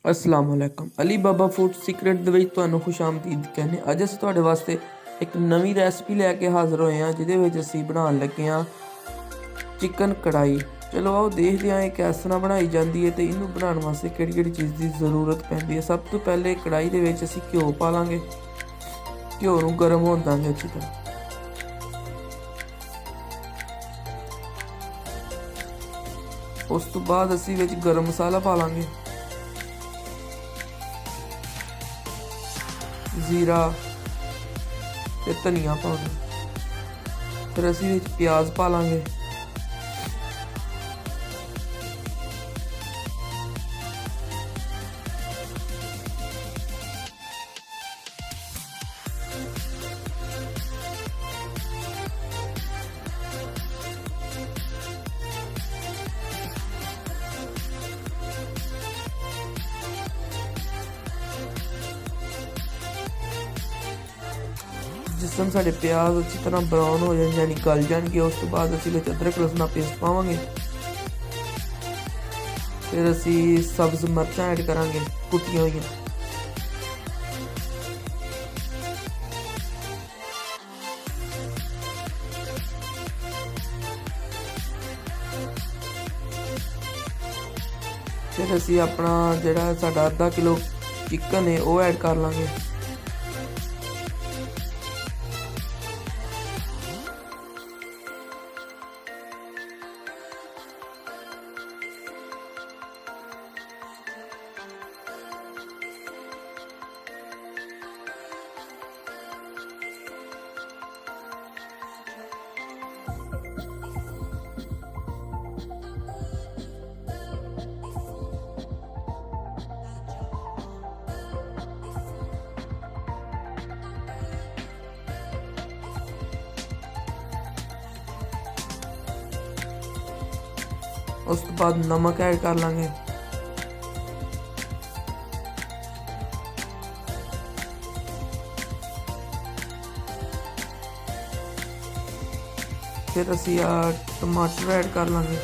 अस्सलाम वालेकुम। Ali Baba food secret ਦੇ ਵਿੱਚ ਤੁਹਾਨੂੰ ਖੁਸ਼ ਆਮਦੀਦ ਕਹਿੰਦੇ। ਅੱਜ ਅਸੀਂ ਤੁਹਾਡੇ ਵਾਸਤੇ ਇੱਕ ਨਵੀਂ ਰੈਸਪੀ ਲੈ ਕੇ ਹਾਜ਼ਰ ਹੋਏ ਹਾਂ, ਜਿਹਦੇ ਵਿੱਚ ਅਸੀਂ ਬਣਾਉਣ ਲੱਗੇ ਹਾਂ ਚਿਕਨ ਕੜਾਈ। ਚਲੋ ਆਓ ਦੇਖਦੇ ਹਾਂ ਇਹ ਕਿਸ ਤਰ੍ਹਾਂ ਬਣਾਈ ਜਾਂਦੀ ਹੈ ਤੇ ਇਹਨੂੰ ਬਣਾਉਣ ਵਾਸਤੇ ਕਿਹੜੀ ਕਿਹੜੀ ਚੀਜ਼ ਦੀ ਜ਼ਰੂਰਤ ਪੈਂਦੀ ਹੈ। ਸਭ ਤੋਂ ਪਹਿਲੇ ਕੜਾਈ ਦੇ ਵਿੱਚ ਅਸੀਂ ਘਿਓ ਪਾ ਲਾਂਗੇ। ਘਿਓ ਨੂੰ ਗਰਮ ਹੋਣ ਦਾਂਗੇ ਅੱਛੀ ਤਰ੍ਹਾਂ। ਉਸ ਤੋਂ ਬਾਅਦ ਅਸੀਂ ਵਿੱਚ ਗਰਮ ਮਸਾਲਾ ਪਾ ਲਾਂਗੇ, जीरा ते धनिया पाउडर। फिर असी प्याज पा लांगे, जिस टाइम साढ़े प्याज अच्छी तरह ब्राउन हो जाए यानी गल जाएंगे, उस तो बाद असी अदरक लहसुन पेस्ट पावांगे। फिर असी सब्ज मिर्चां ऐड करांगे कुटियां हुई। फिर असी अपना जिहड़ा साडा आधा किलो चिकन है वो ऐड कर लांगे। उस तो बाद नमक ऐड कर लांगे। फिर असी टमाटर ऐड कर लांगे।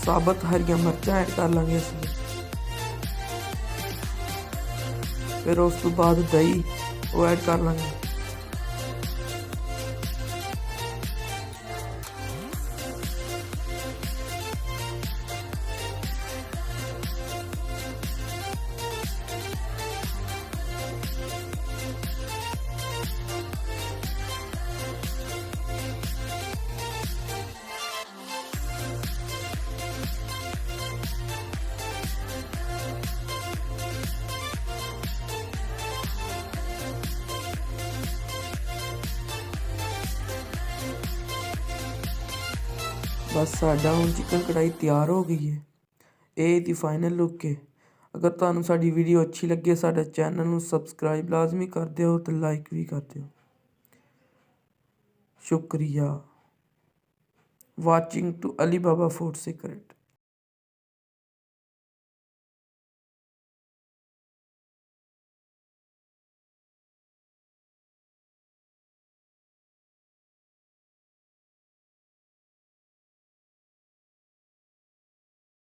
साबत हरिया मिर्चां ऐड कर लांगे असीं। फिर उस तो बाद दही वो ऐड कर लांगे। बस साडा हुण चिकन कढ़ाई तैयार हो गई है। ये दी फाइनल लुक है। अगर तुहानू साडी वीडियो अच्छी लगे साडे चैनल नू सबसक्राइब लाजमी कर दिओ ते लाइक भी कर दिओ। शुक्रिया। Watching to Ali Baba food secret.